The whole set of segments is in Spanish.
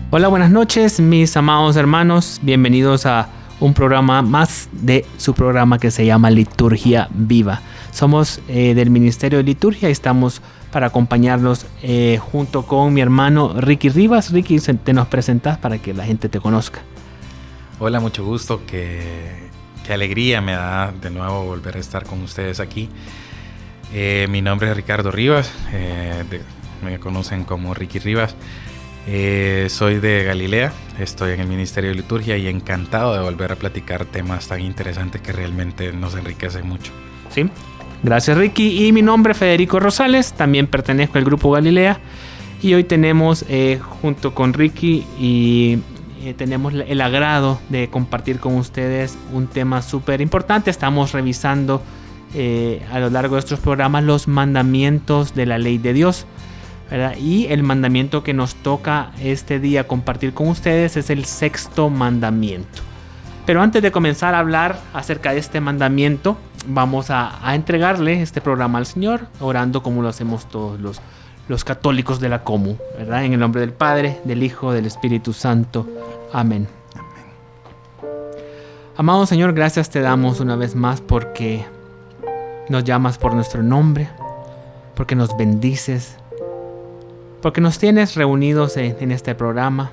Hola, buenas noches, mis amados hermanos. Bienvenidos a un programa más de su programa que se llama Liturgia Viva. Somos del Ministerio de Liturgia y estamos para acompañarlos junto con mi hermano Ricky Rivas. Ricky, te nos presentas para que la gente te conozca. Hola, mucho gusto. Qué alegría me da de nuevo volver a estar con ustedes aquí. Mi nombre es Ricardo Rivas. Me conocen como Ricky Rivas. Soy de Galilea, estoy en el Ministerio de Liturgia y encantado de volver a platicar temas tan interesantes que realmente nos enriquecen mucho. Sí, gracias Ricky. Y mi nombre es Federico Rosales, también pertenezco al Grupo Galilea y hoy tenemos junto con Ricky tenemos el agrado de compartir con ustedes un tema súper importante. Estamos revisando a lo largo de estos programas los mandamientos de la ley de Dios, ¿verdad? Y el mandamiento que nos toca este día compartir con ustedes es el sexto mandamiento. Pero antes de comenzar a hablar acerca de este mandamiento, vamos a entregarle este programa al Señor, orando como lo hacemos todos los católicos de la Comu, ¿verdad? En el nombre del Padre, del Hijo, del Espíritu Santo. Amén. Amado Señor, gracias te damos una vez más porque nos llamas por nuestro nombre, porque nos bendices, porque nos tienes reunidos en este programa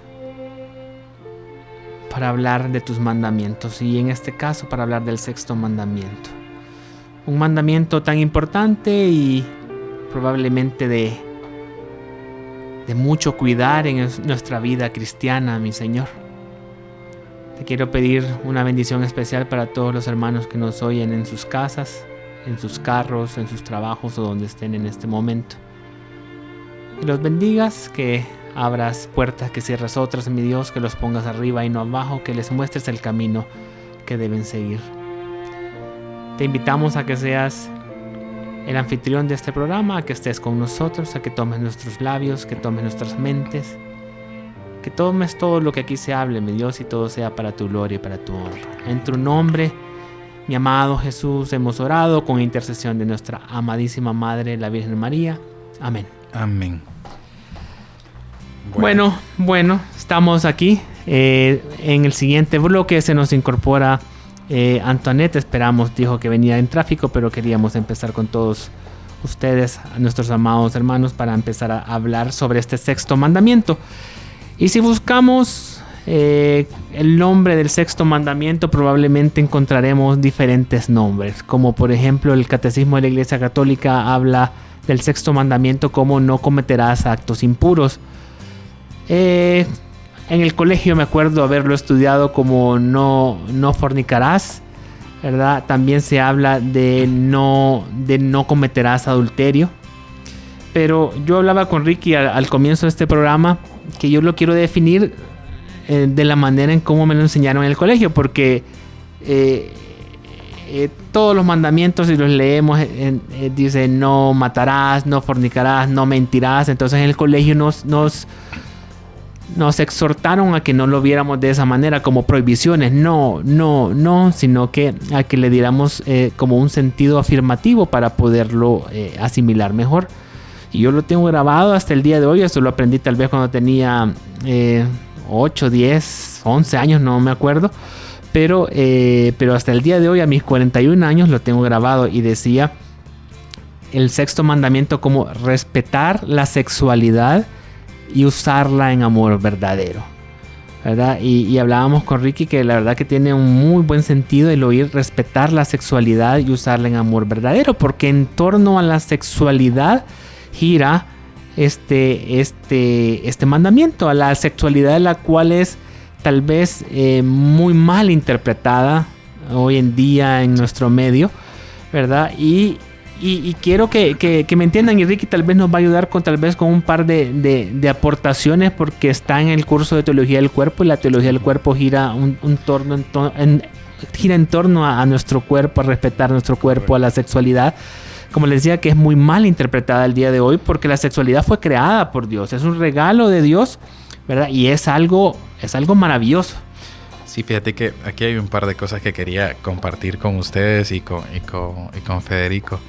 para hablar de tus mandamientos y en este caso para hablar del sexto mandamiento. Un mandamiento tan importante y probablemente de mucho cuidar en nuestra vida cristiana, mi Señor. Te quiero pedir una bendición especial para todos los hermanos que nos oyen en sus casas, en sus carros, en sus trabajos o donde estén en este momento. Que los bendigas, que abras puertas, que cierres otras, mi Dios, que los pongas arriba y no abajo, que les muestres el camino que deben seguir. Te invitamos a que seas el anfitrión de este programa, a que estés con nosotros, a que tomes nuestros labios, que tomes nuestras mentes, que tomes todo lo que aquí se hable, mi Dios, y todo sea para tu gloria y para tu honra. En tu nombre, mi amado Jesús, hemos orado con intercesión de nuestra amadísima Madre, la Virgen María. Amén. Amén. Bueno, estamos aquí. En el siguiente bloque se nos incorpora Antoinette. Esperamos, dijo que venía en tráfico, pero queríamos empezar con todos ustedes, nuestros amados hermanos, para empezar a hablar sobre este sexto mandamiento. Y si buscamos el nombre del sexto mandamiento, probablemente encontraremos diferentes nombres, como por ejemplo el Catecismo de la Iglesia Católica habla del sexto mandamiento como no cometerás actos impuros. En el colegio me acuerdo haberlo estudiado como no fornicarás, ¿verdad? También se habla de no cometerás adulterio. Pero yo hablaba con Ricky al comienzo de este programa que yo lo quiero definir de la manera en cómo me lo enseñaron en el colegio, porque todos los mandamientos, si los leemos, dice no matarás, no fornicarás, no mentirás. Entonces en el colegio nos exhortaron a que no lo viéramos de esa manera, como prohibiciones, no, sino que a que le diéramos como un sentido afirmativo para poderlo asimilar mejor. Y yo lo tengo grabado hasta el día de hoy. Esto lo aprendí tal vez cuando tenía 8, 10, 11 años, no me acuerdo. Pero hasta el día de hoy, a mis 41 años, lo tengo grabado y decía el sexto mandamiento como respetar la sexualidad y usarla en amor verdadero, ¿verdad? Y hablábamos con Ricky que la verdad que tiene un muy buen sentido el oír respetar la sexualidad y usarla en amor verdadero, porque en torno a la sexualidad gira este mandamiento, a la sexualidad de la cual es tal vez muy mal interpretada hoy en día en nuestro medio, ¿verdad? Y quiero que me entiendan, y Ricky tal vez nos va a ayudar con un par de aportaciones, porque está en el curso de Teología del Cuerpo, y la Teología del Cuerpo gira en torno a nuestro cuerpo, a respetar nuestro cuerpo, a la sexualidad. Como les decía, que es muy mal interpretada el día de hoy, porque la sexualidad fue creada por Dios, es un regalo de Dios, ¿verdad? Y es algo maravilloso. Sí, fíjate que aquí hay un par de cosas que quería compartir con ustedes y con Federico.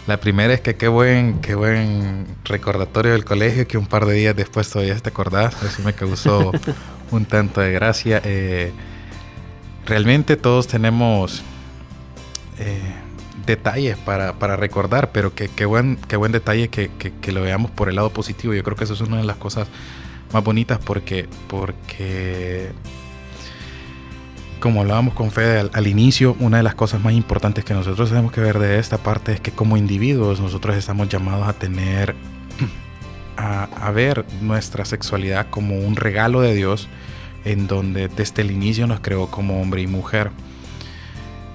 La primera es que qué buen recordatorio del colegio, que un par de días después todavía te acordás. Eso me causó un tanto de gracia. Realmente todos tenemos detalles para recordar, pero qué buen detalle que lo veamos por el lado positivo. Yo creo que eso es una de las cosas más bonitas porque como hablábamos con Fede al inicio, una de las cosas más importantes que nosotros tenemos que ver de esta parte es que como individuos nosotros estamos llamados a tener, a ver nuestra sexualidad como un regalo de Dios, en donde desde el inicio nos creó como hombre y mujer,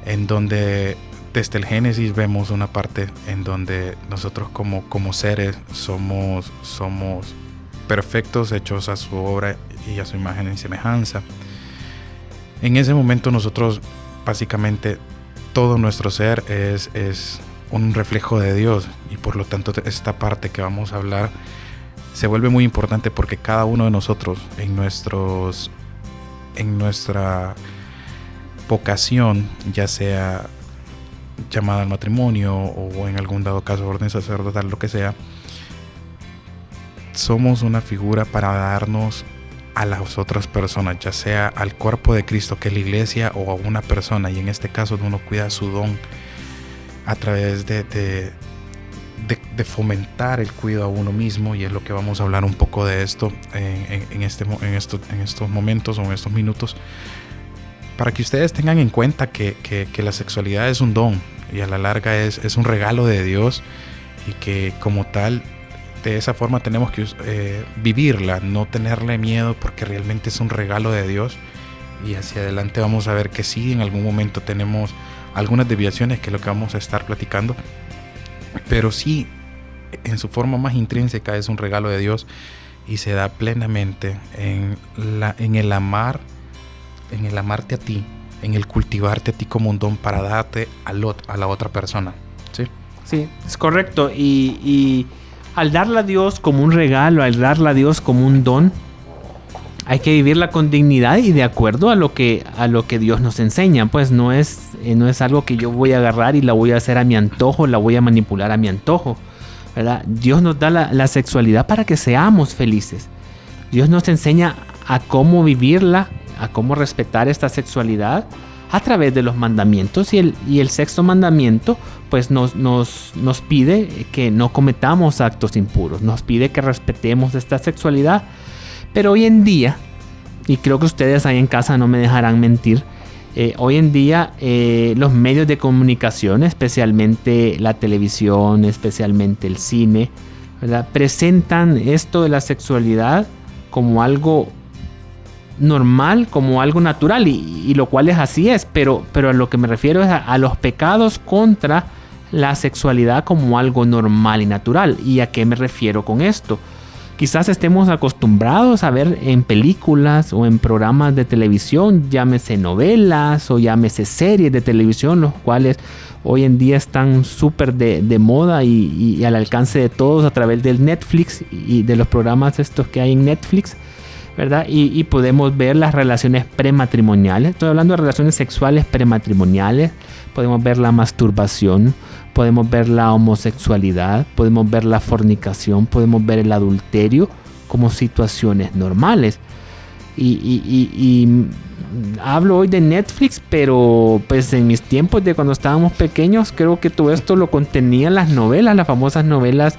en donde desde el Génesis vemos una parte en donde nosotros como seres somos perfectos, hechos a su obra y a su imagen y semejanza. En ese momento nosotros básicamente todo nuestro ser es un reflejo de Dios, y por lo tanto esta parte que vamos a hablar se vuelve muy importante porque cada uno de nosotros en nuestra vocación, ya sea llamada al matrimonio o en algún dado caso orden sacerdotal, lo que sea, somos una figura para darnos a las otras personas, ya sea al cuerpo de Cristo que es la iglesia, o a una persona, y en este caso uno cuida su don a través de fomentar el cuidado a uno mismo, y es lo que vamos a hablar un poco de esto en estos momentos o en estos minutos, para que ustedes tengan en cuenta que la sexualidad es un don y a la larga es un regalo de Dios, y que como tal de esa forma tenemos que vivirla, no tenerle miedo, porque realmente es un regalo de Dios. Y hacia adelante vamos a ver que sí, en algún momento tenemos algunas desviaciones, que es lo que vamos a estar platicando, pero sí, en su forma más intrínseca es un regalo de Dios, y se da plenamente en el amarte a ti, en el cultivarte a ti como un don para darte a la otra persona. Sí, es correcto. Y al darle a Dios como un regalo, al darle a Dios como un don, hay que vivirla con dignidad y de acuerdo a lo que Dios nos enseña. Pues no es algo que yo voy a agarrar y la voy a hacer a mi antojo, la voy a manipular a mi antojo, ¿verdad? Dios nos da la sexualidad para que seamos felices. Dios nos enseña a cómo vivirla, a cómo respetar esta sexualidad a través de los mandamientos, y el sexto mandamiento pues nos pide que no cometamos actos impuros, nos pide que respetemos esta sexualidad. Pero hoy en día, y creo que ustedes ahí en casa no me dejarán mentir, hoy en día los medios de comunicación, especialmente la televisión, especialmente el cine, ¿verdad?, presentan esto de la sexualidad como algo normal, como algo natural, y lo cual así es, pero a lo que me refiero es a los pecados contra la sexualidad como algo normal y natural. ¿Y a qué me refiero con esto? Quizás estemos acostumbrados a ver en películas o en programas de televisión, llámese novelas o llámese series de televisión, los cuales hoy en día están súper de moda y al alcance de todos a través del Netflix y de los programas estos que hay en Netflix, ¿verdad? Y podemos ver las relaciones prematrimoniales. Estoy hablando de relaciones sexuales prematrimoniales. Podemos ver la masturbación, podemos ver la homosexualidad, podemos ver la fornicación, podemos ver el adulterio como situaciones normales. Y hablo hoy de Netflix, pero pues en mis tiempos de cuando estábamos pequeños, creo que todo esto lo contenían las novelas, las famosas novelas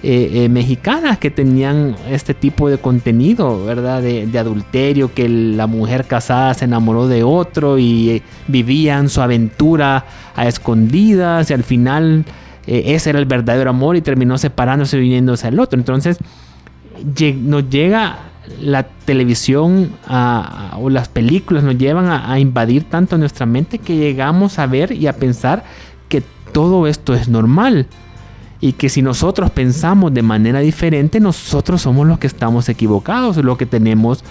mexicanas, que tenían este tipo de contenido, ¿verdad? De adulterio, que la mujer casada se enamoró de otro y vivían su aventura a escondidas, y al final ese era el verdadero amor y terminó separándose y viniéndose al otro. Entonces nos llega la televisión o las películas nos llevan a invadir tanto nuestra mente que llegamos a ver y a pensar que todo esto es normal. Y que si nosotros pensamos de manera diferente, nosotros somos los que estamos equivocados, los que tenemos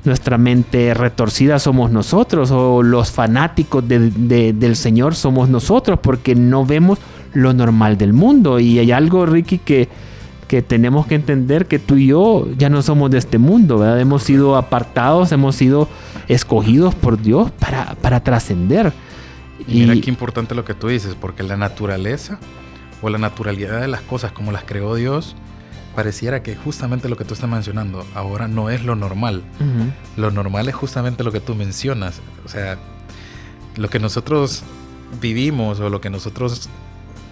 nuestra mente retorcida somos nosotros, o los fanáticos del Señor somos nosotros, porque no vemos lo normal del mundo. Y hay algo, Ricky, que tenemos que entender, que tú y yo ya no somos de este mundo, ¿verdad? Hemos sido apartados, hemos sido escogidos por Dios para trascender. Y mira qué importante lo que tú dices, porque la naturaleza o la naturalidad de las cosas como las creó Dios, pareciera que justamente lo que tú estás mencionando ahora no es lo normal. Lo normal es justamente lo que tú mencionas. O sea, lo que nosotros vivimos o lo que nosotros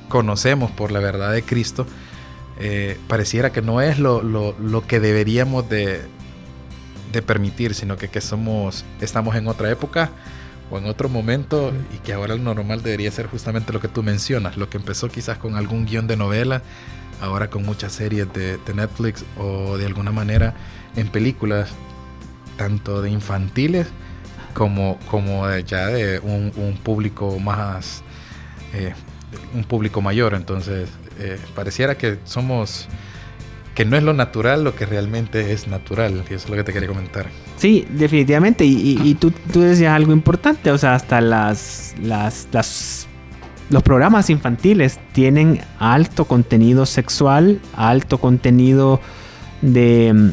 conocemos por la verdad de Cristo, pareciera que no es lo que deberíamos de permitir, sino que estamos en otra época o en otro momento, y que ahora lo normal debería ser justamente lo que tú mencionas, lo que empezó quizás con algún guión de novela, ahora con muchas series de Netflix, o de alguna manera en películas tanto de infantiles como ya de un público más, un público mayor. Entonces pareciera que no es lo natural lo que realmente es natural, y eso es lo que te quería comentar. Sí, definitivamente, y tú decías algo importante, o sea, hasta los programas infantiles tienen alto contenido sexual, alto contenido de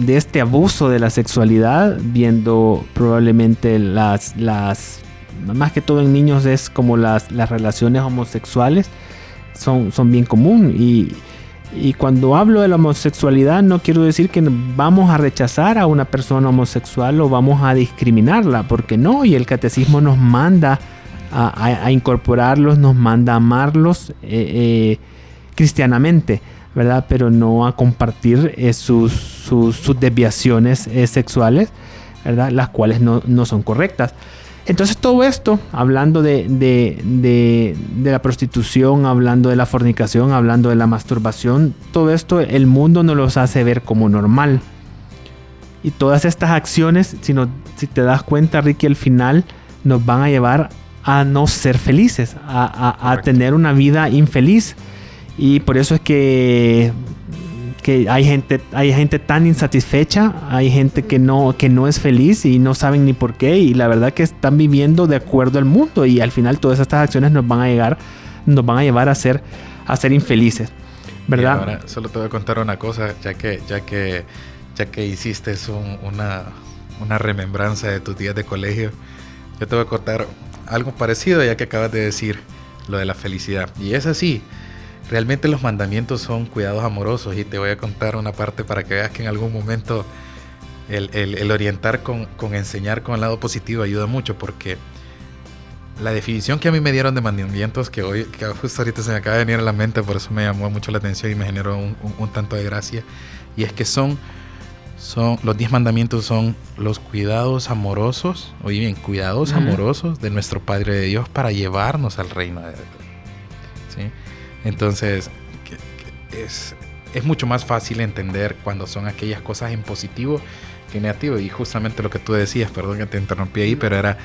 este abuso de la sexualidad, viendo probablemente las más que todo en niños es como las relaciones homosexuales son bien común, y cuando hablo de la homosexualidad no quiero decir que vamos a rechazar a una persona homosexual o vamos a discriminarla, porque no, y el catecismo nos manda a incorporarlos, nos manda a amarlos cristianamente, ¿verdad? Pero no a compartir sus desviaciones sexuales, ¿verdad? Las cuales no son correctas. Entonces todo esto, hablando de la prostitución, hablando de la fornicación, hablando de la masturbación, todo esto el mundo nos los hace ver como normal. Y todas estas acciones, si te das cuenta, Ricky, al final nos van a llevar a no ser felices, a tener una vida infeliz. Y por eso es que hay gente tan insatisfecha, hay gente que no es feliz y no saben ni por qué, y la verdad que están viviendo de acuerdo al mundo, y al final todas estas acciones nos van a llevar a ser infelices, ¿verdad? Y ahora solo te voy a contar una cosa, ya que hiciste una remembranza de tus días de colegio. Yo te voy a contar algo parecido, ya que acabas de decir lo de la felicidad, y es así. Realmente los mandamientos son cuidados amorosos, y te voy a contar una parte para que veas que en algún momento el orientar con enseñar con el lado positivo ayuda mucho, porque la definición que a mí me dieron de mandamientos, que justo ahorita se me acaba de venir a la mente, por eso me llamó mucho la atención y me generó un tanto de gracia, y es que los 10 mandamientos son los cuidados amorosos, oye bien, cuidados amorosos de nuestro Padre de Dios para llevarnos al reino de Dios, ¿sí? Entonces, es mucho más fácil entender cuando son aquellas cosas en positivo que en negativo. Y justamente lo que tú decías, perdón que te interrumpí ahí, pero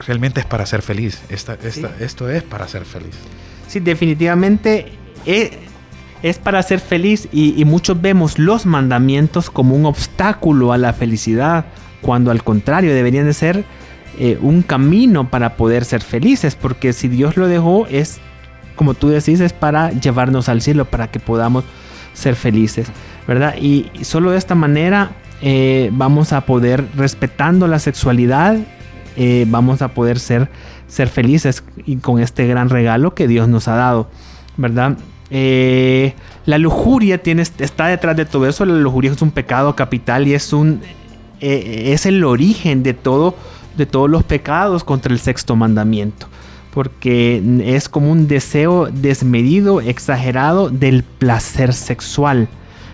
realmente es para ser feliz. Esto es para ser feliz. Sí, definitivamente es para ser feliz, y muchos vemos los mandamientos como un obstáculo a la felicidad, cuando al contrario deberían de ser un camino para poder ser felices, porque si Dios lo dejó es, como tú decís, es para llevarnos al cielo, para que podamos ser felices, ¿verdad? Y solo de esta manera vamos a poder, respetando la sexualidad, vamos a poder ser felices, y con este gran regalo que Dios nos ha dado, ¿verdad? La lujuria está detrás de todo eso. La lujuria es un pecado capital, y es el origen de todos los pecados contra el sexto mandamiento, porque es como un deseo desmedido, exagerado del placer sexual,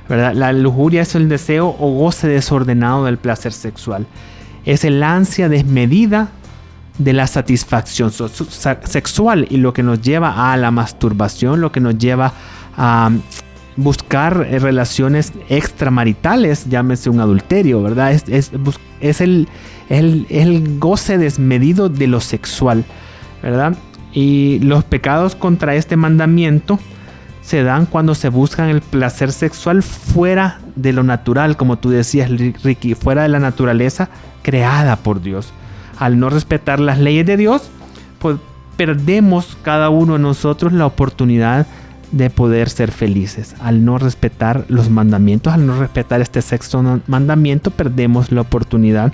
¿verdad? La lujuria es el deseo o goce desordenado del placer sexual. Es el ansia desmedida de la satisfacción sexual, y lo que nos lleva a la masturbación, lo que nos lleva a buscar relaciones extramaritales, llámese un adulterio, ¿verdad? Es el goce desmedido de lo sexual, ¿verdad? Y los pecados contra este mandamiento se dan cuando se buscan el placer sexual fuera de lo natural, como tú decías, Ricky, fuera de la naturaleza creada por Dios. Al no respetar las leyes de Dios, pues perdemos cada uno de nosotros la oportunidad de poder ser felices. Al no respetar los mandamientos, al no respetar este sexto mandamiento, perdemos la oportunidad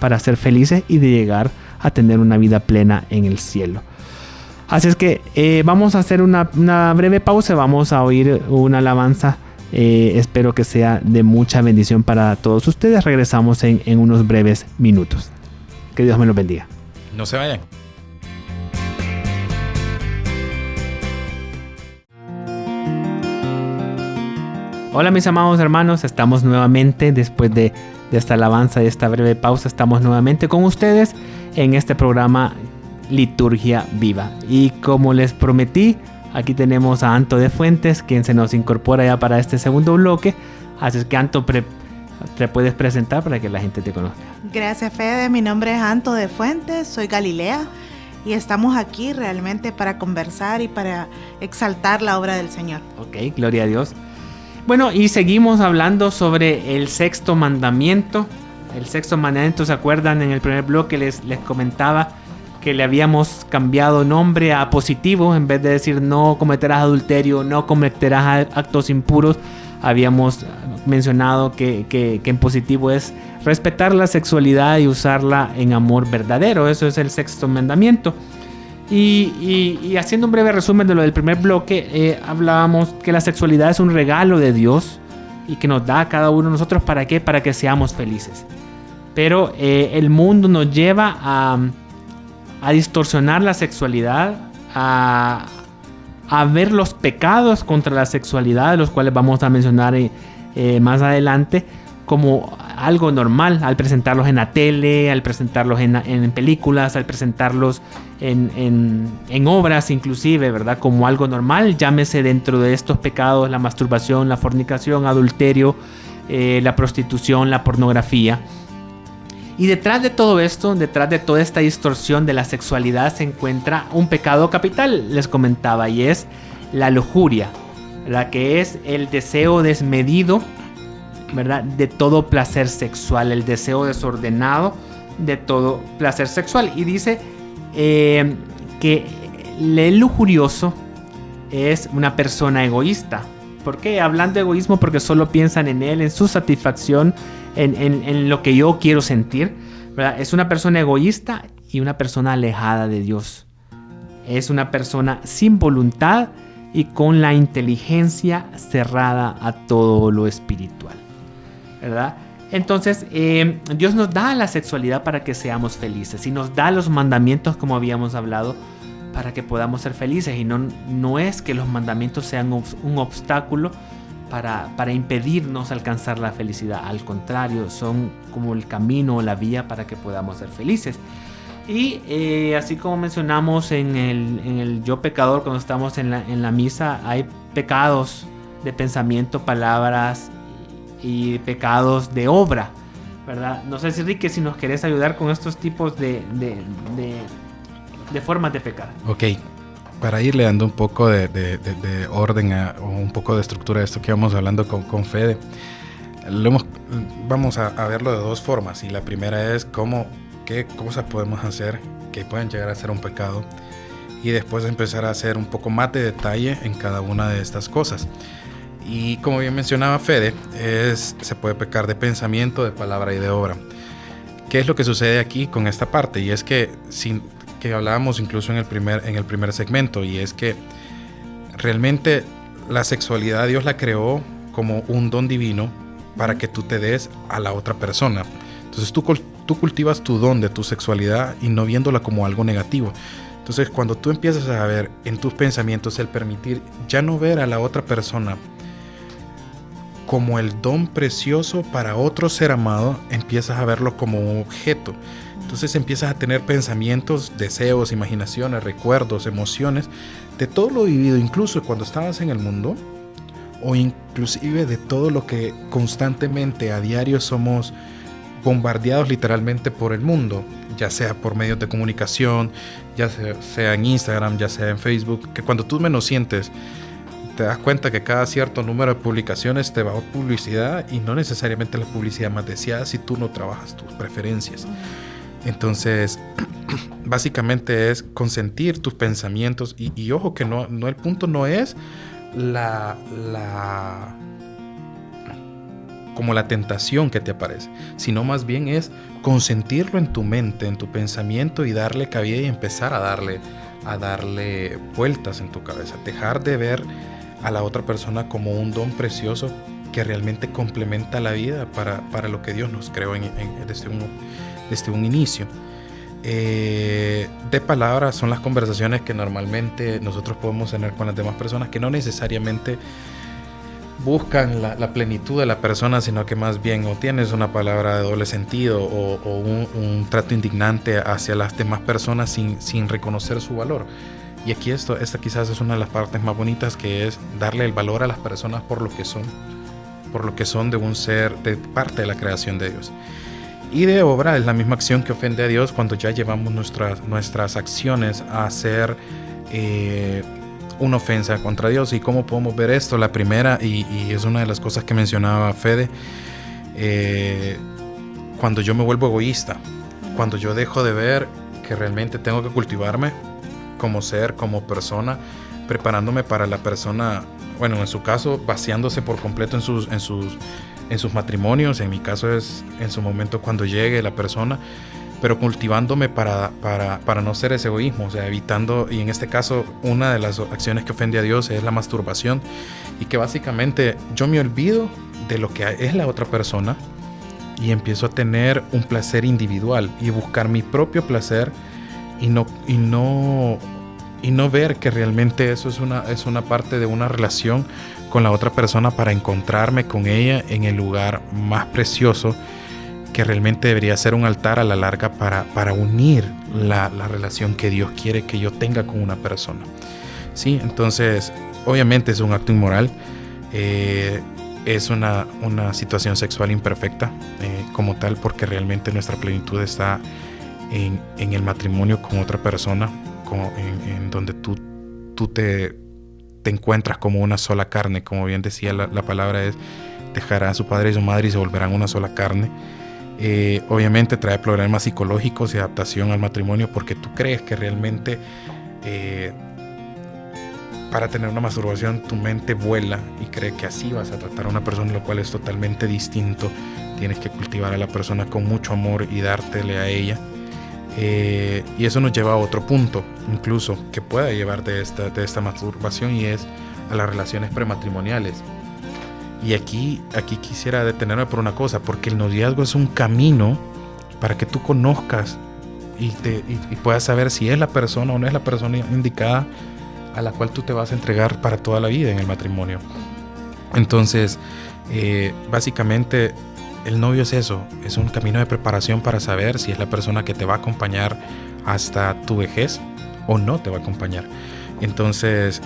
para ser felices y de llegar a tener una vida plena en el cielo. Así es que vamos a hacer una breve pausa, vamos a oír una alabanza. Espero que sea de mucha bendición para todos ustedes. Regresamos en unos breves minutos. Que Dios me los bendiga. No se vayan. Hola mis amados hermanos, estamos nuevamente después de esta alabanza y esta breve pausa, estamos nuevamente con ustedes en este programa Liturgia Viva. Y como les prometí, aquí tenemos a Anto de Fuentes, quien se nos incorpora ya para este segundo bloque. Así es que Anto, te puedes presentar para que la gente te conozca. Gracias, Fede. Mi nombre es Anto de Fuentes, soy Galilea y estamos aquí realmente para conversar y para exaltar la obra del Señor. Ok, gloria a Dios. Bueno, y seguimos hablando sobre el sexto mandamiento. El sexto mandamiento, ¿se acuerdan? En el primer bloque les comentaba que le habíamos cambiado nombre a positivo. En vez de decir no cometerás adulterio, no cometerás actos impuros, habíamos mencionado que en positivo es respetar la sexualidad y usarla en amor verdadero. Eso es el sexto mandamiento. Y haciendo un breve resumen de lo del primer bloque, hablábamos que la sexualidad es un regalo de Dios y que nos da a cada uno de nosotros. ¿Para qué? Para que seamos felices. Pero el mundo nos lleva a distorsionar la sexualidad, a ver los pecados contra la sexualidad, los cuales vamos a mencionar más adelante, como algo normal, al presentarlos en la tele, al presentarlos en películas, al presentarlos en obras inclusive, ¿verdad? Como algo normal. Llámese dentro de estos pecados la masturbación, la fornicación, adulterio, la prostitución, la pornografía. Y detrás de todo esto, detrás de toda esta distorsión de la sexualidad, se encuentra un pecado capital, les comentaba, y es la lujuria, la que es el deseo desmedido, ¿verdad?, de todo placer sexual, el deseo desordenado de todo placer sexual. Y dice que el lujurioso es una persona egoísta. ¿Por qué? Hablando de egoísmo, porque solo piensan en él, en su satisfacción, en lo que yo quiero sentir, ¿verdad? Es una persona egoísta y una persona alejada de Dios. Es una persona sin voluntad y con la inteligencia cerrada a todo lo espiritual, ¿verdad? Entonces, Dios nos da la sexualidad para que seamos felices y nos da los mandamientos, como habíamos hablado, para que podamos ser felices. Y no es que los mandamientos sean un obstáculo para impedirnos alcanzar la felicidad. Al contrario, son como el camino o la vía para que podamos ser felices. Y así como mencionamos en el yo pecador, cuando estamos en la misa, hay pecados de pensamiento, palabras y pecados de obra, ¿verdad? No sé si, Rique, si nos querés ayudar con estos tipos de formas de pecar. Ok, para irle dando un poco de orden o un poco de estructura de esto que íbamos hablando con Fede, vamos a verlo de dos formas. Y la primera es qué cosas podemos hacer que pueden llegar a ser un pecado, y después empezar a hacer un poco más de detalle en cada una de estas cosas. Y como bien mencionaba Fede, se puede pecar de pensamiento, de palabra y de obra. ¿Qué es lo que sucede aquí con esta parte? Y es que hablábamos incluso en el primer segmento, y es que realmente la sexualidad Dios la creó como un don divino para que tú te des a la otra persona. Entonces tú cultivas tu don de tu sexualidad y no viéndola como algo negativo. Entonces cuando tú empiezas a ver en tus pensamientos el permitir ya no ver a la otra persona como el don precioso para otro ser amado, empiezas a verlo como un objeto. Entonces empiezas a tener pensamientos, deseos, imaginaciones, recuerdos, emociones de todo lo vivido, incluso cuando estabas en el mundo, o inclusive de todo lo que constantemente a diario somos bombardeados literalmente por el mundo, ya sea por medios de comunicación, ya sea en Instagram, ya sea en Facebook, que cuando tú menos sientes, te das cuenta que cada cierto número de publicaciones te va a publicidad, y no necesariamente la publicidad más deseada si tú no trabajas tus preferencias. Entonces, básicamente es consentir tus pensamientos, y ojo que no el punto no es como la tentación que te aparece, sino más bien es consentirlo en tu mente, en tu pensamiento y darle cabida y empezar a darle vueltas en tu cabeza. Dejar de ver a la otra persona como un don precioso que realmente complementa la vida para lo que Dios nos creó desde un inicio. De palabras son las conversaciones que normalmente nosotros podemos tener con las demás personas, que no necesariamente buscan la plenitud de la persona, sino que más bien o tienes una palabra de doble sentido o un trato indignante hacia las demás personas sin reconocer su valor. Y aquí esta quizás es una de las partes más bonitas, que es darle el valor a las personas por lo que son de un ser, de parte de la creación de Dios. Y de obra es la misma acción que ofende a Dios cuando ya llevamos nuestras acciones a hacer una ofensa contra Dios. ¿Y cómo podemos ver esto? La primera, y es una de las cosas que mencionaba Fede, cuando yo me vuelvo egoísta, cuando yo dejo de ver que realmente tengo que cultivarme como ser, como persona, preparándome para la persona, bueno, en su caso, vaciándose por completo en sus matrimonios. En mi caso es en su momento cuando llegue la persona, pero cultivándome para no ser ese egoísmo, o sea, evitando, y en este caso una de las acciones que ofende a Dios es la masturbación, y que básicamente yo me olvido de lo que es la otra persona y empiezo a tener un placer individual y buscar mi propio placer y no ver que realmente eso es una parte de una relación con la otra persona, para encontrarme con ella en el lugar más precioso, que realmente debería ser un altar a la larga para unir la relación que Dios quiere que yo tenga con una persona. ¿Sí? Entonces, obviamente es un acto inmoral, es una situación sexual imperfecta como tal, porque realmente nuestra plenitud está en el matrimonio con otra persona, en donde tú te encuentras como una sola carne. Como bien decía la palabra, es dejará a su padre y su madre y se volverán una sola carne. Obviamente trae problemas psicológicos y adaptación al matrimonio, porque tú crees que realmente para tener una masturbación tu mente vuela y cree que así vas a tratar a una persona, lo cual es totalmente distinto. Tienes que cultivar a la persona con mucho amor y dártele a ella. Y eso nos lleva a otro punto, incluso, que pueda llevar de esta masturbación, y es a las relaciones prematrimoniales. Y aquí quisiera detenerme por una cosa, porque el noviazgo es un camino para que tú conozcas y puedas saber si es la persona o no es la persona indicada a la cual tú te vas a entregar para toda la vida en el matrimonio. Entonces, básicamente, el novio es eso, es un camino de preparación para saber si es la persona que te va a acompañar hasta tu vejez o no te va a acompañar. Entonces,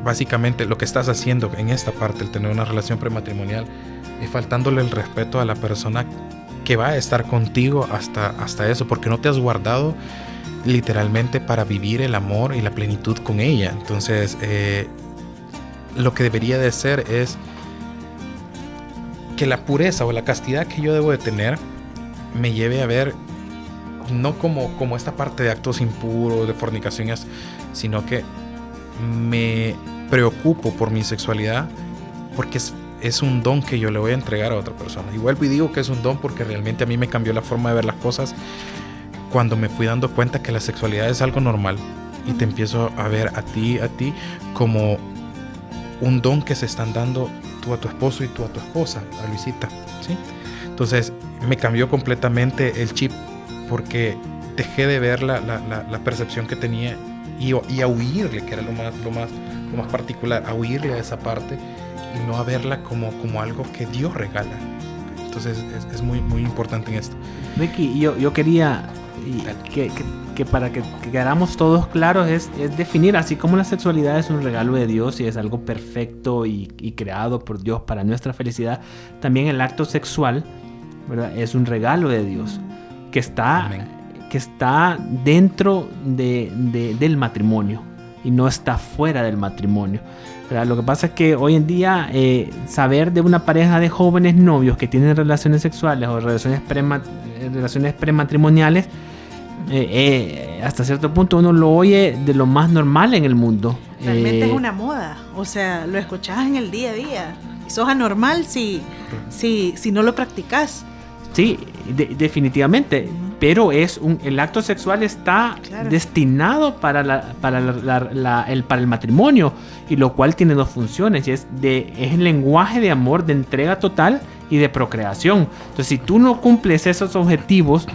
básicamente lo que estás haciendo en esta parte, el tener una relación prematrimonial, es faltándole el respeto a la persona que va a estar contigo hasta eso, porque no te has guardado literalmente para vivir el amor y la plenitud con ella. Entonces, lo que debería de ser es que la pureza o la castidad que yo debo de tener me lleve a ver no como esta parte de actos impuros, de fornicación, sino que me preocupo por mi sexualidad, porque es un don que yo le voy a entregar a otra persona. Y vuelvo y digo que es un don porque realmente a mí me cambió la forma de ver las cosas cuando me fui dando cuenta que la sexualidad es algo normal, y te empiezo a ver a ti como un don que se están dando tú a tu esposo y tú a tu esposa, a Luisita, ¿sí? Entonces me cambió completamente el chip, porque dejé de ver la percepción que tenía y a huirle, que era lo más particular, a huirle a esa parte y no a verla como algo que Dios regala. Entonces es muy, muy importante en esto. Ricky, yo quería que para que quedáramos todos claros es definir, así como la sexualidad es un regalo de Dios y es algo perfecto y creado por Dios para nuestra felicidad, también el acto sexual, ¿verdad?, es un regalo de Dios que está dentro del matrimonio y no está fuera del matrimonio, ¿verdad? Lo que pasa es que hoy en día saber de una pareja de jóvenes novios que tienen relaciones sexuales o relaciones prematrimoniales, hasta cierto punto uno lo oye de lo más normal en el mundo. Realmente es una moda, o sea, lo escuchás en el día a día. sos anormal si no lo practicas. Sí, definitivamente. Pero el acto sexual está destinado para el matrimonio, y lo cual tiene dos funciones. Y es el lenguaje de amor, de entrega total y de procreación. Entonces, si tú no cumples esos objetivos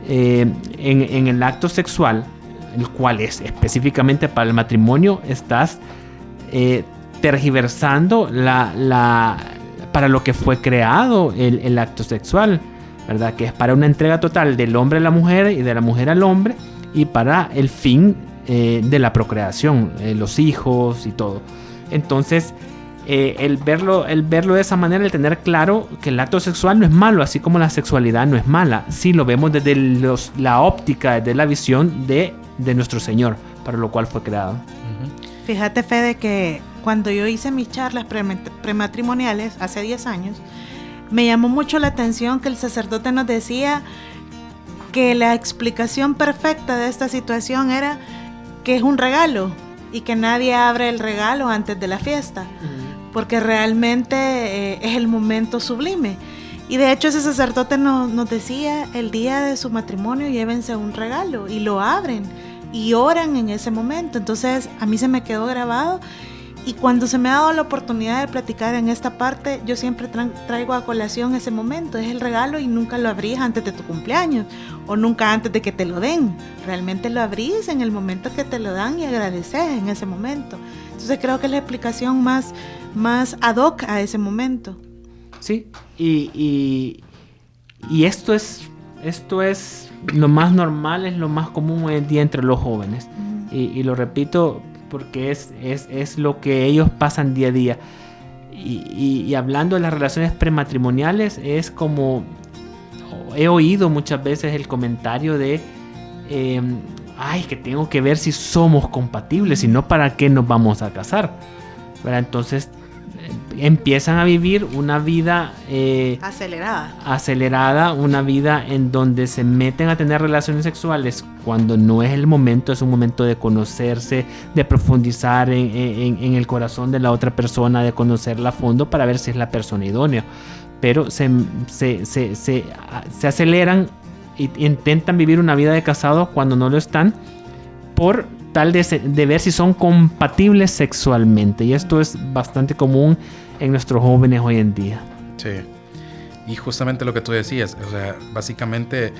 en el acto sexual, el cual es específicamente para el matrimonio, estás tergiversando para lo que fue creado el acto sexual, ¿verdad? Que es para una entrega total del hombre a la mujer y de la mujer al hombre, y para el fin de la procreación, los hijos y todo. Entonces, el verlo de esa manera, el tener claro que el acto sexual no es malo, así como la sexualidad no es mala, si lo vemos desde la óptica, desde la visión de nuestro Señor, para lo cual fue creado. Fíjate, Fede, que cuando yo hice mis charlas prematrimoniales hace 10 años, me llamó mucho la atención que el sacerdote nos decía que la explicación perfecta de esta situación era que es un regalo y que nadie abre el regalo antes de la fiesta, porque realmente es el momento sublime. Y de hecho ese sacerdote nos decía, el día de su matrimonio llévense un regalo, y lo abren y oran en ese momento. Entonces a mí se me quedó grabado. Y cuando se me ha dado la oportunidad de platicar en esta parte, yo siempre traigo a colación ese momento. Es el regalo y nunca lo abrís antes de tu cumpleaños o nunca antes de que te lo den. Realmente lo abrís en el momento que te lo dan y agradeces en ese momento. Entonces creo que es la explicación más ad hoc a ese momento. Sí, y esto es lo más normal, es lo más común hoy en día entre los jóvenes. Y lo repito, porque es lo que ellos pasan día a día. Y hablando de las relaciones prematrimoniales, es como he oído muchas veces el comentario de que tengo que ver si somos compatibles, si no, ¿para qué nos vamos a casar? ¿Verdad? Entonces empiezan a vivir una vida acelerada, una vida en donde se meten a tener relaciones sexuales cuando no es el momento. Es un momento de conocerse, de profundizar en el corazón de la otra persona, de conocerla a fondo para ver si es la persona idónea. Pero se aceleran e intentan vivir una vida de casados cuando no lo están, por tal de ver si son compatibles sexualmente. Y esto es bastante común en nuestros jóvenes hoy en día. Sí. Y justamente lo que tú decías, o sea, básicamente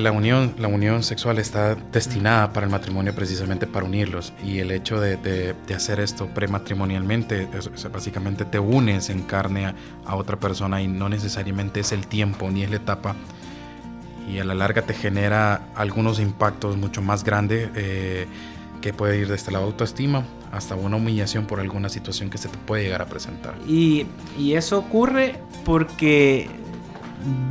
la unión sexual está destinada para el matrimonio, precisamente para unirlos. Y el hecho de hacer esto prematrimonialmente, o sea, básicamente te unes en carne a otra persona, y no necesariamente es el tiempo ni es la etapa. Y a la larga te genera algunos impactos mucho más grandes, que puede ir desde la autoestima hasta una humillación por alguna situación que se te puede llegar a presentar. Y eso ocurre porque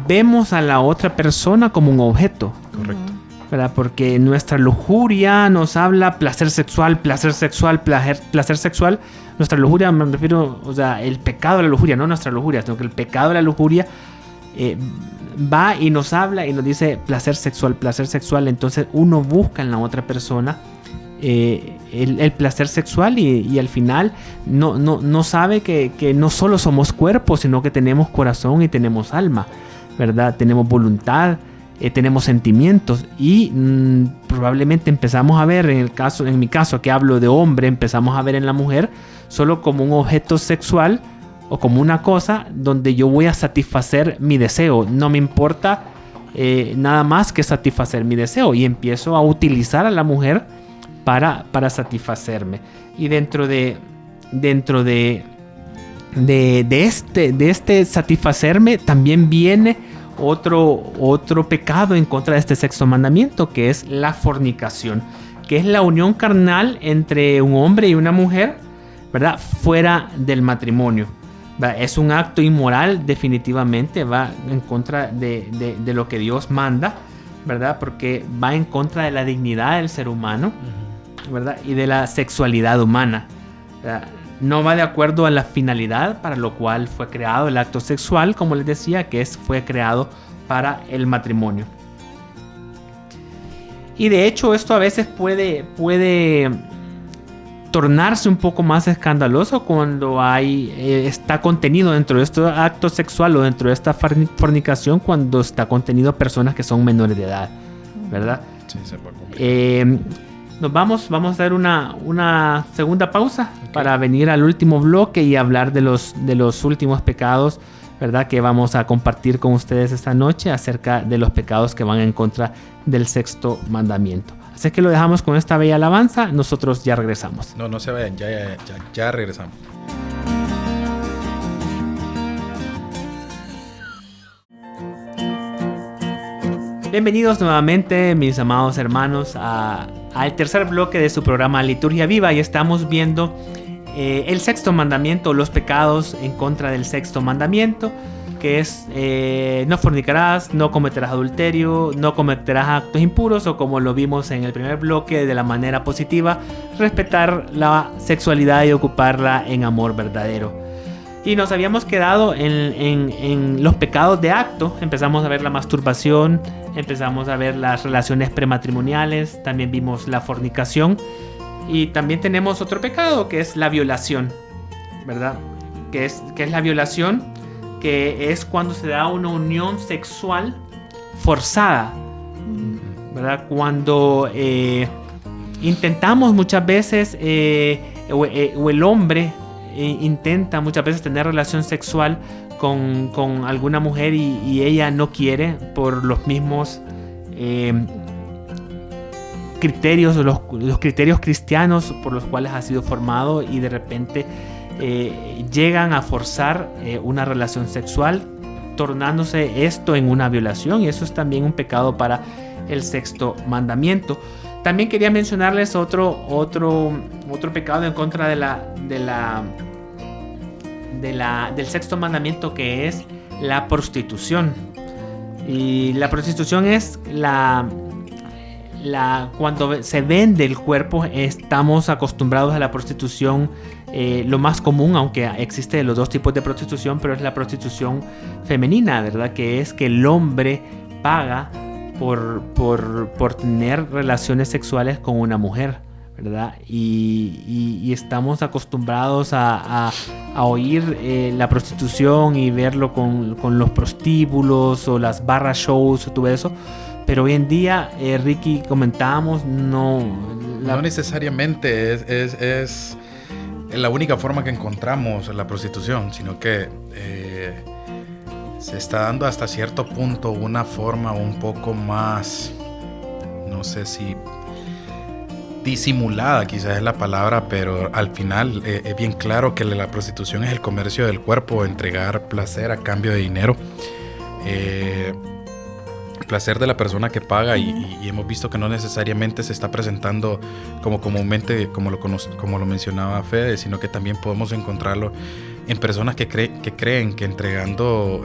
vemos a la otra persona como un objeto. Correcto. ¿Verdad? Porque nuestra lujuria nos habla placer sexual. Nuestra lujuria, me refiero, o sea, el pecado de la lujuria, no nuestra lujuria, sino que el pecado de la lujuria va y nos habla y nos dice placer sexual. Entonces uno busca en la otra persona el placer sexual, y al final no sabe que no solo somos cuerpo, sino que tenemos corazón y tenemos alma, ¿verdad? Tenemos voluntad, tenemos sentimientos, y probablemente empezamos a ver, en mi caso que hablo de hombre, empezamos a ver en la mujer solo como un objeto sexual o como una cosa donde yo voy a satisfacer mi deseo. No me importa nada más que satisfacer mi deseo, y empiezo a utilizar a la mujer para satisfacerme. Y dentro de este satisfacerme también viene otro pecado en contra de este sexto mandamiento, que es la fornicación, que es la unión carnal entre un hombre y una mujer, ¿verdad? Fuera del matrimonio. ¿Verdad? Es un acto inmoral, definitivamente va en contra de lo que Dios manda, ¿verdad? Porque va en contra de la dignidad del ser humano, ¿verdad? Y de la sexualidad humana, ¿verdad? No va de acuerdo a la finalidad para lo cual fue creado el acto sexual, como les decía, que fue creado para el matrimonio. Y de hecho esto a veces puede tornarse un poco más escandaloso cuando está contenido dentro de este acto sexual o dentro de esta fornicación, cuando está contenido personas que son menores de edad, ¿verdad? Sí, se puede complicar. Vamos a hacer una segunda pausa para venir al último bloque y hablar de los últimos pecados, ¿verdad? Que vamos a compartir con ustedes esta noche acerca de los pecados que van en contra del sexto mandamiento. Así que lo dejamos con esta bella alabanza. Nosotros ya regresamos. No se vayan, ya regresamos. Bienvenidos nuevamente, mis amados hermanos, al tercer bloque de su programa Liturgia Viva. Y estamos viendo el sexto mandamiento, los pecados en contra del sexto mandamiento, que es no fornicarás, no cometerás adulterio, no cometerás actos impuros, o como lo vimos en el primer bloque de la manera positiva, respetar la sexualidad y ocuparla en amor verdadero. Y nos habíamos quedado en los pecados de acto. Empezamos a ver la masturbación, empezamos a ver las relaciones prematrimoniales, también vimos la fornicación, y también tenemos otro pecado que es la violación, ¿verdad? Que es la violación, que es cuando se da una unión sexual forzada, ¿verdad? Cuando intentamos muchas veces, o el hombre intenta muchas veces tener relación sexual con alguna mujer y ella no quiere por los mismos criterios, los criterios cristianos por los cuales ha sido formado, y de repente llegan a forzar una relación sexual, tornándose esto en una violación, y eso es también un pecado para el sexto mandamiento. También quería mencionarles otro pecado en contra del sexto mandamiento, que es la prostitución. Y la prostitución es cuando se vende el cuerpo. Estamos acostumbrados a la prostitución, lo más común, aunque existe los dos tipos de prostitución, pero es la prostitución femenina, ¿verdad? Que es que el hombre paga por tener relaciones sexuales con una mujer, ¿verdad? Y estamos acostumbrados a oír la prostitución y verlo con los prostíbulos o las barra shows o todo eso. Pero hoy en día, Ricky, comentábamos, no necesariamente es la única forma que encontramos la prostitución, sino que se está dando hasta cierto punto una forma un poco más, no sé si disimulada quizás es la palabra, pero al final es bien claro que la prostitución es el comercio del cuerpo, entregar placer a cambio de dinero. El placer de la persona que paga, y hemos visto que no necesariamente se está presentando como comúnmente, como lo mencionaba Fede, sino que también podemos encontrarlo en personas que creen que entregando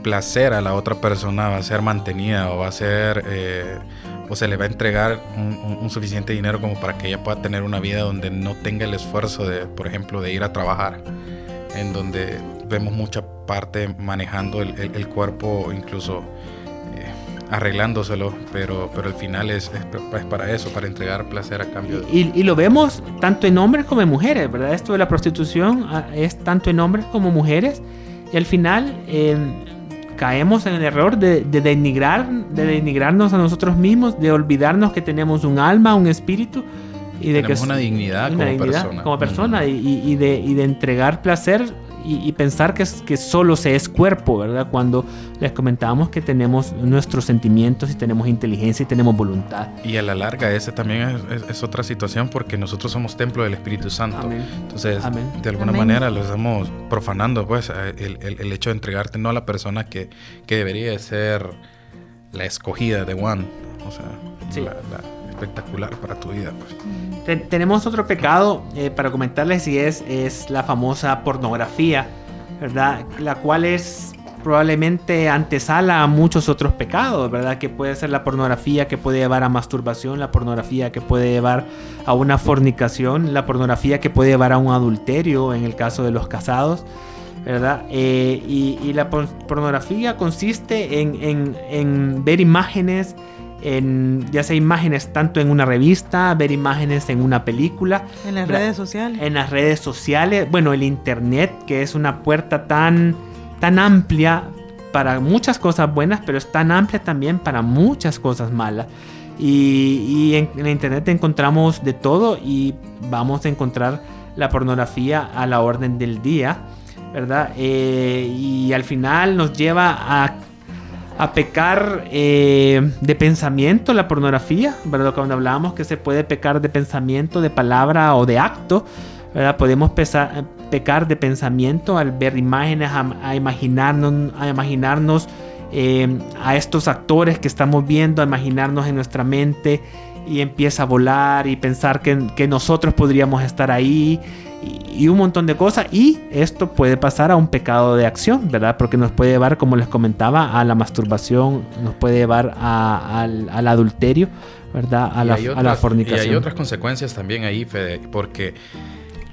placer a la otra persona va a ser mantenida, o va a ser o se le va a entregar un suficiente dinero como para que ella pueda tener una vida donde no tenga el esfuerzo de, por ejemplo, de ir a trabajar, en donde vemos mucha parte manejando el cuerpo, incluso arreglándoselo, pero al final es para eso, para entregar placer a cambio de... Y lo vemos tanto en hombres como en mujeres, ¿verdad? Esto de la prostitución es tanto en hombres como mujeres, y al final caemos en el error de denigrarnos a nosotros mismos, de olvidarnos que tenemos un alma, un espíritu, y de tenemos una dignidad como persona, y de entregar placer y pensar que solo se es cuerpo, ¿verdad? Cuando les comentábamos que tenemos nuestros sentimientos y tenemos inteligencia y tenemos voluntad. Y a la larga ese también es otra situación, porque nosotros somos templo del Espíritu Santo. Amén. Entonces, Amén. de alguna manera lo estamos profanando, pues, el hecho de entregarte no a la persona que debería ser la escogida de Juan, o sea, sí, la espectacular para tu vida, pues. Tenemos otro pecado para comentarles, y es la famosa pornografía, ¿verdad? La cual es probablemente antesala a muchos otros pecados, ¿verdad? Que puede ser la pornografía que puede llevar a masturbación, la pornografía que puede llevar a una fornicación, la pornografía que puede llevar a un adulterio en el caso de los casados, ¿verdad? Y la pornografía consiste en ver imágenes ya sea imágenes tanto en una revista, ver imágenes en una película. En las redes sociales. En las redes sociales. Bueno, el internet, que es una puerta tan amplia para muchas cosas buenas, pero es tan amplia también para muchas cosas malas. Y en el internet encontramos de todo y vamos a encontrar la pornografía a la orden del día, ¿verdad? Y al final nos lleva a pecar de pensamiento la pornografía, ¿verdad? Cuando hablábamos que se puede pecar de pensamiento, de palabra o de acto, ¿verdad? Podemos pecar de pensamiento al ver imágenes, a imaginarnos a estos actores que estamos viendo, a imaginarnos en nuestra mente, y empieza a volar y pensar que nosotros podríamos estar ahí y un montón de cosas, y esto puede pasar a un pecado de acción, ¿verdad? Porque nos puede llevar, como les comentaba, a la masturbación, nos puede llevar al adulterio, ¿verdad? A la fornicación. Y hay otras consecuencias también ahí, Fede, porque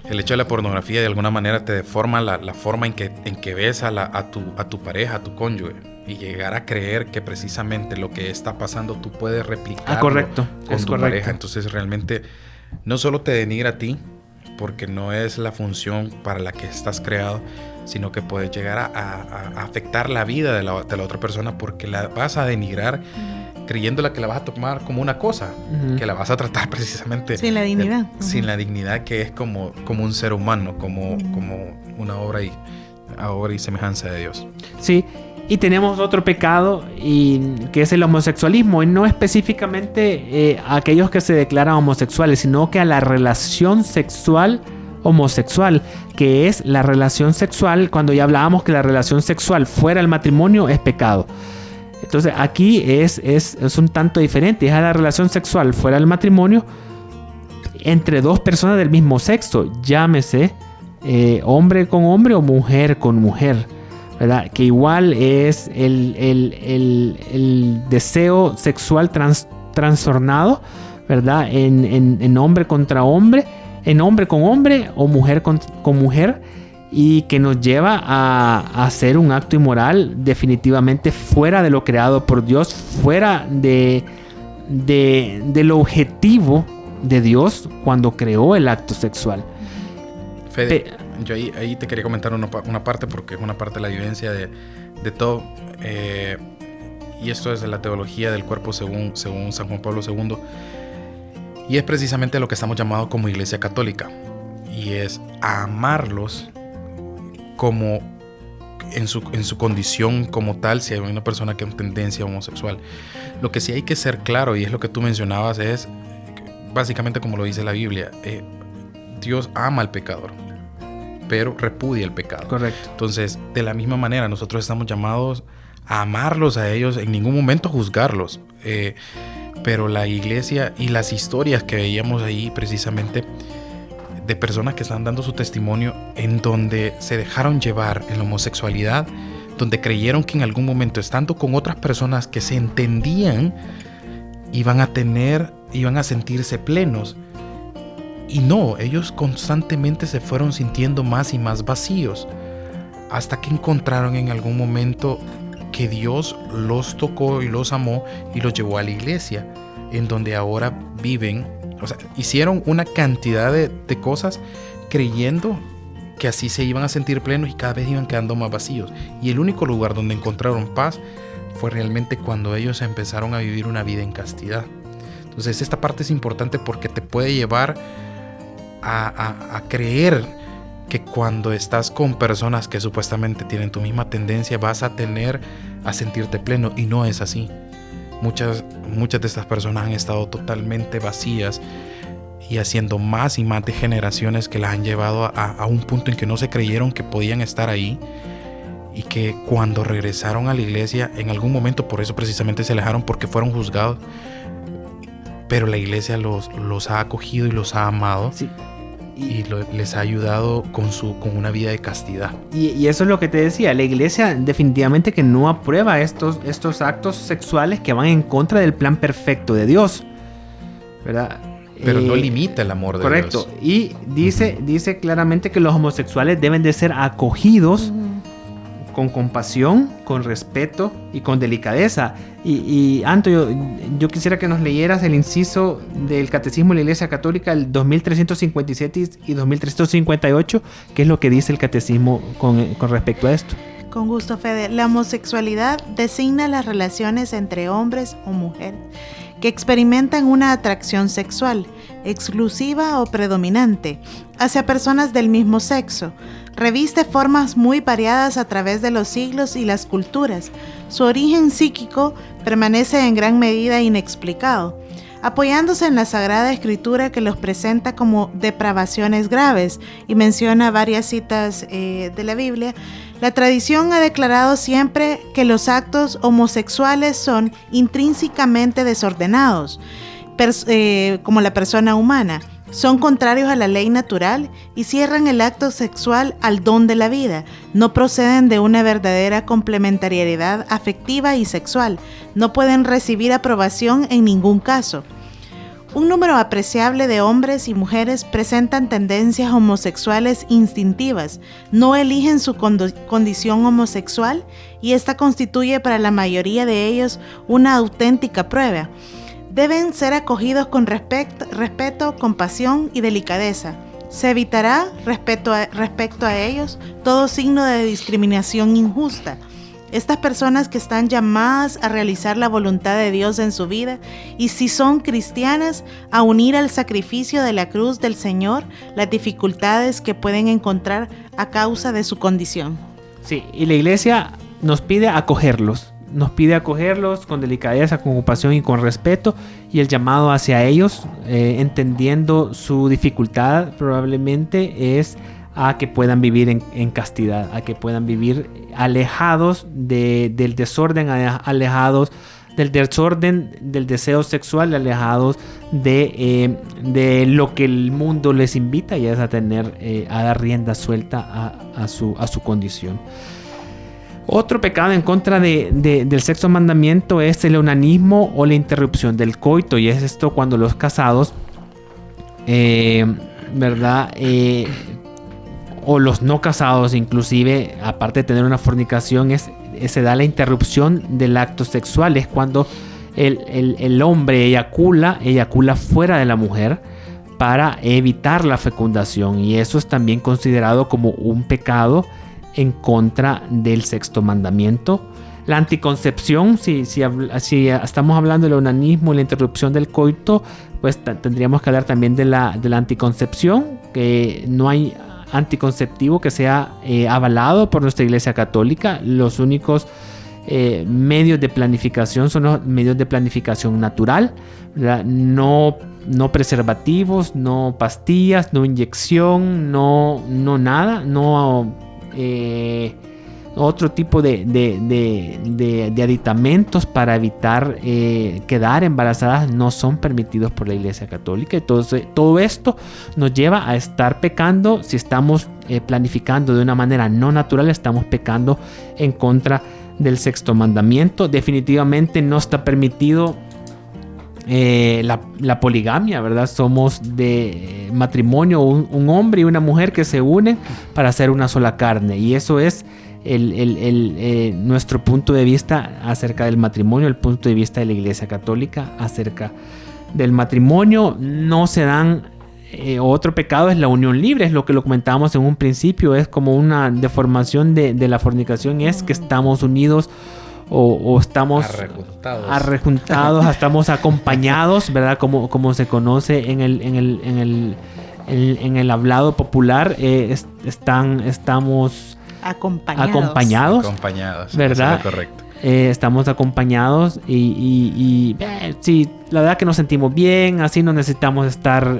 el hecho de la pornografía de alguna manera te deforma la forma en que ves a tu pareja, a tu cónyuge, y llegar a creer que precisamente lo que está pasando tú puedes replicarlo con tu pareja. Entonces realmente no solo te denigra a ti, porque no es la función para la que estás creado, sino que puede llegar a afectar la vida de la otra persona, porque la vas a denigrar creyéndola que la vas a tomar como una cosa, que la vas a tratar precisamente sin la dignidad. Sin la dignidad que es como un ser humano, como una obra y semejanza de Dios. Sí. Y tenemos otro pecado, que es el homosexualismo, y no específicamente a aquellos que se declaran homosexuales, sino que a la relación sexual homosexual, que es la relación sexual, cuando ya hablábamos que la relación sexual fuera del matrimonio es pecado. Entonces aquí es un tanto diferente, es a la relación sexual fuera del matrimonio entre dos personas del mismo sexo, llámese hombre con hombre o mujer con mujer, ¿verdad? Que igual es el deseo sexual trastornado, ¿verdad? En hombre contra hombre, en hombre con hombre o mujer con mujer, y que nos lleva a hacer un acto inmoral definitivamente fuera de lo creado por Dios, fuera del objetivo de Dios cuando creó el acto sexual. Fede, yo ahí te quería comentar una parte, porque es una parte de la vivencia de todo, y esto es de la teología del cuerpo según San Juan Pablo II, y es precisamente lo que estamos llamados como Iglesia Católica, y es a amarlos como en su condición como tal, si hay una persona que es tendencia homosexual. Lo que sí hay que ser claro, y es lo que tú mencionabas, es básicamente como lo dice la Biblia, Dios ama al pecador, pero repudia el pecado. Correcto. Entonces, de la misma manera, nosotros estamos llamados a amarlos a ellos, en ningún momento juzgarlos. Pero la iglesia y las historias que veíamos ahí precisamente de personas que están dando su testimonio en donde se dejaron llevar en la homosexualidad, donde creyeron que en algún momento, estando con otras personas que se entendían, iban a sentirse plenos. Y no, ellos constantemente se fueron sintiendo más y más vacíos, hasta que encontraron en algún momento que Dios los tocó y los amó y los llevó a la iglesia, en donde ahora viven. O sea, hicieron una cantidad de cosas creyendo que así se iban a sentir plenos, y cada vez iban quedando más vacíos. Y el único lugar donde encontraron paz fue realmente cuando ellos empezaron a vivir una vida en castidad. Entonces esta parte es importante, porque te puede llevar a creer que cuando estás con personas que supuestamente tienen tu misma tendencia vas a sentirte pleno, y no es así. Muchas de estas personas han estado totalmente vacías y haciendo más y más de generaciones que las han llevado a un punto en que no se creyeron que podían estar ahí, y que cuando regresaron a la iglesia en algún momento, por eso precisamente se alejaron, porque fueron juzgados, pero la iglesia los ha acogido y los ha amado. Sí. Y les ha ayudado con una vida de castidad. Y eso es lo que te decía, la iglesia definitivamente que no aprueba estos actos sexuales que van en contra del plan perfecto de Dios, ¿verdad? Pero no limita el amor de Dios. Correcto. Y dice claramente que los homosexuales deben de ser acogidos con compasión, con respeto y con delicadeza. Y Anto, yo quisiera que nos leyeras el inciso del Catecismo de la Iglesia Católica, el 2357 y 2358, que es lo que dice el Catecismo con respecto a esto. Con gusto, Fede. La homosexualidad designa las relaciones entre hombres o mujeres que experimentan una atracción sexual, exclusiva o predominante, hacia personas del mismo sexo. Reviste formas muy variadas a través de los siglos y las culturas. Su origen psíquico permanece en gran medida inexplicado, apoyándose en la Sagrada Escritura que los presenta como depravaciones graves y menciona varias citas de la Biblia. La tradición ha declarado siempre que los actos homosexuales son intrínsecamente desordenados, como la persona humana. Son contrarios a la ley natural y cierran el acto sexual al don de la vida. No proceden de una verdadera complementariedad afectiva y sexual. No pueden recibir aprobación en ningún caso. Un número apreciable de hombres y mujeres presentan tendencias homosexuales instintivas, no eligen su condición homosexual y esta constituye para la mayoría de ellos una auténtica prueba. Deben ser acogidos con respeto, compasión y delicadeza. Se evitará, respecto a ellos, todo signo de discriminación injusta. Estas personas que están llamadas a realizar la voluntad de Dios en su vida y si son cristianas, a unir al sacrificio de la cruz del Señor las dificultades que pueden encontrar a causa de su condición. Sí, y la Iglesia nos pide acogerlos. Nos pide acogerlos con delicadeza, con compasión y con respeto, y el llamado hacia ellos, entendiendo su dificultad, probablemente es a que puedan vivir en castidad, a que puedan vivir alejados del desorden, alejados del desorden del deseo sexual, alejados de lo que el mundo les invita, y es a dar rienda suelta a su condición. Otro pecado en contra del sexto mandamiento es el onanismo o la interrupción del coito, y es esto cuando los casados, ¿verdad? O los no casados inclusive, aparte de tener una fornicación, se da la interrupción del acto sexual. Es cuando el hombre eyacula fuera de la mujer para evitar la fecundación, y eso es también considerado como un pecado en contra del sexto mandamiento. La anticoncepción, si estamos hablando del onanismo y la interrupción del coito, pues tendríamos que hablar también de la anticoncepción, que no hay anticonceptivo que sea avalado por nuestra Iglesia Católica. Los únicos medios de planificación son los medios de planificación natural, ¿verdad? No preservativos, no pastillas, no inyección, no nada, no otro tipo de aditamentos para evitar quedar embarazadas no son permitidos por la Iglesia Católica. Entonces todo esto nos lleva a estar pecando. Si estamos planificando de una manera no natural, estamos pecando en contra del sexto mandamiento. Definitivamente no está permitido la poligamia, ¿verdad? Somos de matrimonio, un hombre y una mujer que se unen para hacer una sola carne, y eso es nuestro punto de vista acerca del matrimonio, el punto de vista de la Iglesia Católica acerca del matrimonio. No se dan otro pecado es la unión libre, es lo que lo comentábamos en un principio, es como una deformación de la fornicación, es que estamos unidos o estamos arrejuntados, estamos acompañados, ¿verdad? Como se conoce en el hablado popular, estamos acompañados, ¿verdad? Eso es correcto. Estamos acompañados y sí, la verdad que nos sentimos bien, así no necesitamos estar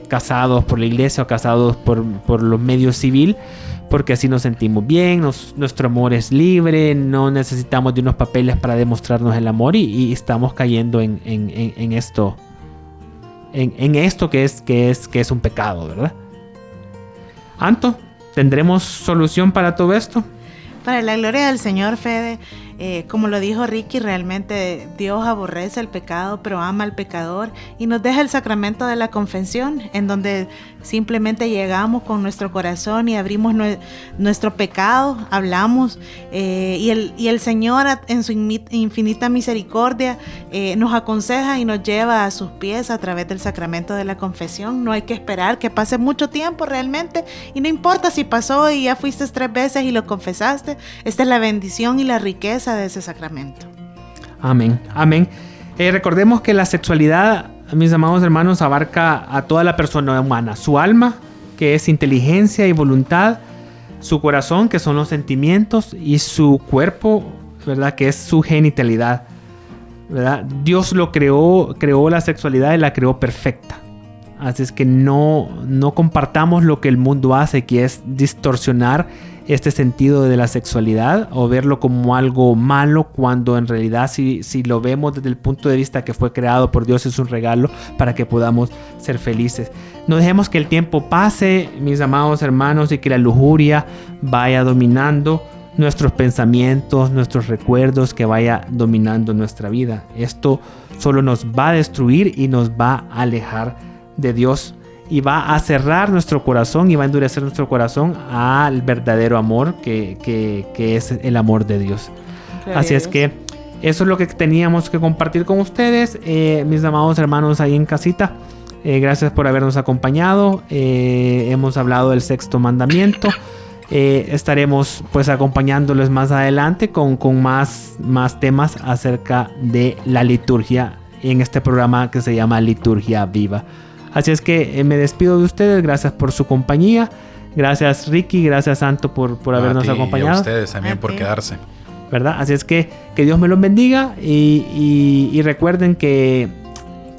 casados por la iglesia o casados por los medios civil, porque así nos sentimos bien, nuestro amor es libre, no necesitamos de unos papeles para demostrarnos el amor y estamos cayendo en esto que es un pecado, ¿verdad? Anto, ¿tendremos solución para todo esto? Para la gloria del Señor, Fede, Como lo dijo Ricky, realmente Dios aborrece el pecado, pero ama al pecador, y nos deja el sacramento de la confesión, en donde simplemente llegamos con nuestro corazón y abrimos nuestro pecado, hablamos, y el Señor en su infinita misericordia nos aconseja y nos lleva a sus pies a través del sacramento de la confesión. No hay que esperar que pase mucho tiempo realmente, y no importa si pasó y ya fuiste 3 veces y lo confesaste. Esta es la bendición y la riqueza de ese sacramento. Amén, amén. Recordemos que la sexualidad, mis amados hermanos, abarca a toda la persona humana: su alma, que es inteligencia y voluntad; su corazón, que son los sentimientos; y su cuerpo, ¿verdad?, que es su genitalidad, ¿verdad? Dios lo creó la sexualidad y la creó perfecta. Así es que no compartamos lo que el mundo hace, que es distorsionar este sentido de la sexualidad o verlo como algo malo, cuando en realidad si lo vemos desde el punto de vista que fue creado por Dios, es un regalo para que podamos ser felices. No dejemos que el tiempo pase, mis amados hermanos, y que la lujuria vaya dominando nuestros pensamientos, nuestros recuerdos, que vaya dominando nuestra vida. Esto solo nos va a destruir y nos va a alejar de Dios, y va a cerrar nuestro corazón y va a endurecer nuestro corazón al verdadero amor que es el amor de Dios. Así es que eso es lo que teníamos que compartir con ustedes, mis amados hermanos ahí en casita. Gracias por habernos acompañado. Hemos hablado del 6º mandamiento. Estaremos pues acompañándoles más adelante con más temas acerca de la liturgia en este programa que se llama Liturgia Viva. Así es que me despido de ustedes. Gracias por su compañía. Gracias, Ricky. Gracias, Santo, por habernos acompañado. Y a ustedes también por quedarse. ¿Verdad? Así es que Dios me los bendiga. Y recuerden que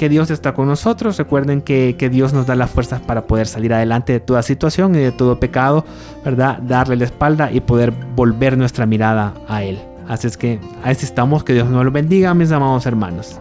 Dios está con nosotros. Recuerden que Dios nos da las fuerzas para poder salir adelante de toda situación y de todo pecado, ¿verdad? Darle la espalda y poder volver nuestra mirada a Él. Así es que ahí estamos. Que Dios nos los bendiga, mis amados hermanos.